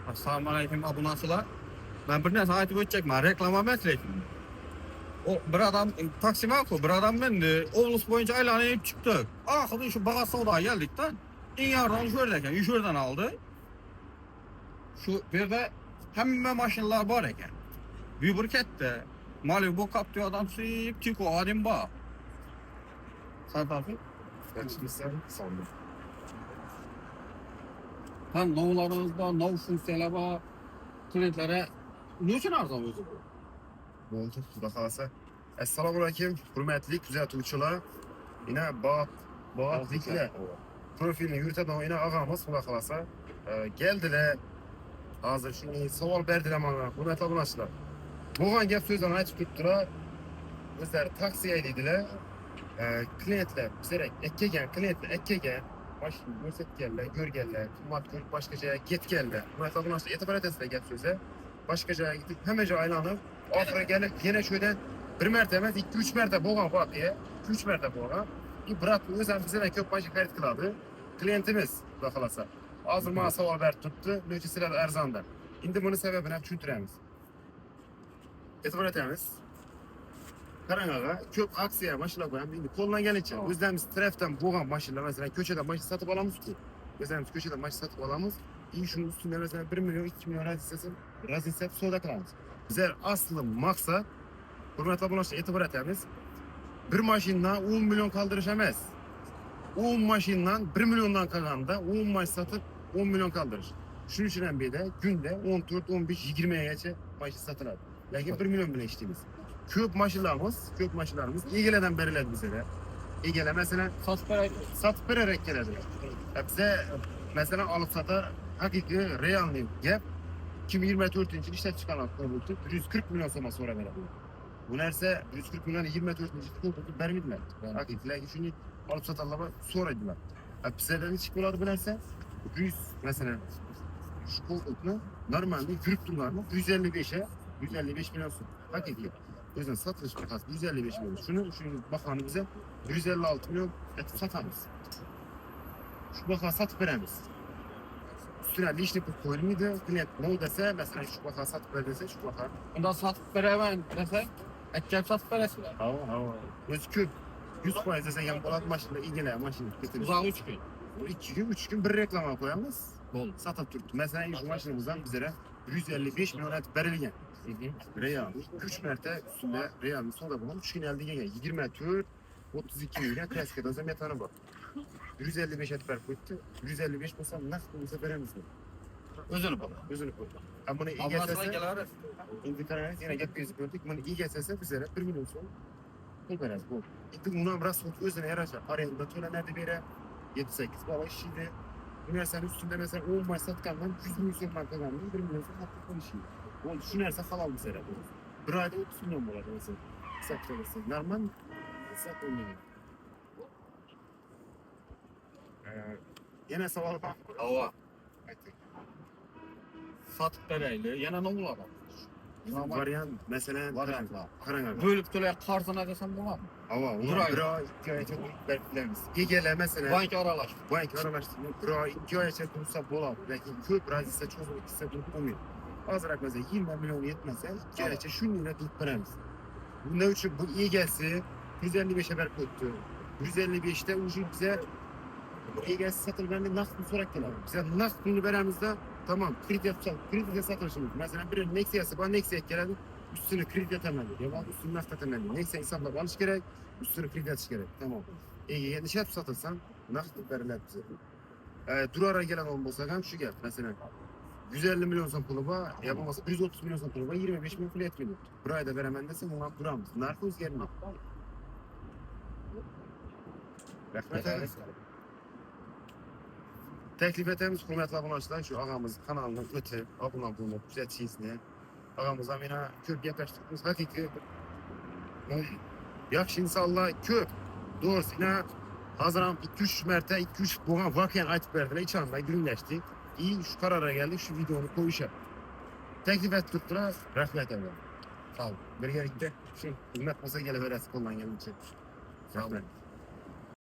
Assalomu alaykum obunachilar. Ben bir narsa aytib o'tacakman, reklama emas lekin. O bir adam taksiman-ku, bir adam mindi. Oblast boyunca aylanıp çıktık. Ahırda şu Bağaz Savdo'ya geldik de. En yardan şu yerden, şu yerden aldı. Şu bir de hemme maşinlar var eken. Bir ketdi. Malibu kaptı adam sıyıp tiko adim ba. Sen tarafı? Yaxshimisiz? Sog'lik. Hem novlarınızda, nov funksiyalar var. Klientlere ne için arzon o'zi bu? Bo'ldi, xudo xolasa. Assalomu alaykum, hurmatli kuzatuvchilar. Yana Boatliklar profilini yuritadigan yana og'amiz xudo xolasa keldilar. Hozir shunday savol berdilar mana, hurmatli obunachilar. Bo'lgan gap so'zlarni aytib turibdilar. O'zlari taksi haydaydilar. Klientlar bizlar ekkagan, klientlar ekkagan mashina ko'rsatganlar, ko'rganlar, qimmat ko'rib boshqa joyga ketganlar. Hurmatli obunachilar, e'tibor etasizlar gap so'zga. Boshqa joyga ketib, hamma joy aylanib, oxiriga kelib yana shu yerdan bir marta emas, 2-3 marta bo'lgan voqea, 2-3 marta bo'lgan. Brat o'zi ham bizdan ko'p mashina xarid qiladi. Klientimiz, xudo xolasa. Hozir menga savol berib turibdi, necha sizlar arzonda. Endi buni sababini ham tushuntiramiz. E'tibor etamiz. Qarang ağa, ko'p aksiya mashinalar qo'yamiz. Endi qo'llanganicha o'zlarimiz tarafdan bo'lgan mashinalar, masalan, ko'chadan mashina sotib olamiz-ku. O'zlarimiz ko'chadan mashina sotib olamiz. Shuning ustida masalan 1 million, 2 million razisa savdo qilamiz. Bizlar asli maqsad, hurmatli obunachilar, e'tibor etamiz. Bir mashinadan 10 million qoldirish emas. 10 mashinadan 1 milliondan qolganda 10 mashina sotib 10 million qoldirish. Shuning uchun ham beda kunda 14, 15, 20 gacha mashina sotiladi. Lekin 1 million bilan ishlaymiz. Ko'p mashinalarimiz egalardan beriladi bizga. Egalar masalan sotib berarak keladi. Bize masalan olib sotar haqiqiy realniy gap 2024-yil ishlab chiqqan avtomobilni 140 million so'm so'rab beradi. Bu narsa 140 million 24-yil bermaydilar. Haqiqiy shuni olib sotarlar so'raydilar. Bizlardan nechik bo'ladi bu narsa? 100 masalan shu qo'lni normalde yurib turganmi 155 million so'm. Haqiqiy. O'zini satilish bahasi 155 million. Shuni bahoni bize 156 million etib sotamiz. Şu baha satıp veremiz. Üstüne lişli pul koyulmaydı. Klient ne dese mesela şu baha satıp ver dese şu baha. Ondan satıp veremem dese, ekmek satıp veresin. Hava. Öz köp. 100% desen yan Polat maşında ilgili maşını getirir. Uzağı 3 gün. 2 gün 3 gün bir reklama koyamız. Bol. Satıp durdu. Mesela şu maşınımızdan bizlere 155 milyon et verilgen. Real. 3 merte üstünde Real'ın sonunda bulunan 3 gün elde gelen 20 tür 32 milyon klasik eden metanı var. 155 et ver koydu. 155 olsa nasıl olsa veremez mi? Özünü bak. Özünü koydu. Ama bunu iyi Ablasına gelsese, gelir. indi kararınız yine gap gözü gördük. Bunu iyi gelsese bizlere 1 milyon son pul veririz bu. İndi buna biraz soğuk özüne yaraşa. Arayında töle nerede bir yere 7-8 baba işiydi. Üniversitenin üstünde mesela 10 maç satkandan 100 milyon son kazandım. 1 milyon son hakkı konuşuyor. Onu düşünürse halal bizlere. Bir ayda 30 milyon var mesela. Satılırsa. Normal mi? Satılmıyor. Yine savol var. Hava. Aytayım. Satıp vereyli. Yana ne olur? Varyant mesela Varyantlar. Karanga. Bölüp töle karzına desem bu var mı? Hava, onu Bir ay. bir ay, 2 ay çok beklerimiz. İgele mesela. Banka aralaştı. Bank aralaştırma, bir ay, 2 ay çok dursa bolar. Lakin köp razıysa çok ikisi durup olmuyor. Azırak mesela 20 milyon yetmezse 2 ay şunun yine durup veremiz. Bu ne için bu iyi gelse 155'e ver koydu. 155'te ucu bize iyi gelse satılırlarını nakdını sorak gelir. Bize nakdını veremizde tamam kredi yapacağız. Kredi de satılışımız. Mesela bir Nexia'sı bana Nexia'ya geldi. Üstünü kredi temelli. Ya bak üstünü nakd temelli. Nexia hesapla alış gerek. Üstünü kredi atış gerek. Tamam. Yani şey satılsan nakd verirler bize. Durara gelen olmasa hem şu gel. Mesela 150 milyon son pulu var. Yapamazsa 130 milyon son pulu var. 25 milyon pulu etmiyor. Burayı da veremem desem ona duramaz. Narkoz gelmiyor. Rahmet ederiz. Teklif ettiğimiz hürmetli aboneler şu ağamız kanalının öte abone bulunup güzel çizini ağamıza yine köp yaklaştırdığımız hakiki yakşı insanlar köp doğrusu yine Haziran 2-3 Mert'e 2-3 buğan vakiyen aytıp verdiler iç anda günleşti. İyi şu karara geldik şu videonu koyuşa. Teklif ettikler rahmet ederim. Sağ olun. Bir yere gitti. Şu hürmet olsa geleveresi kollan gelince. Rahmet.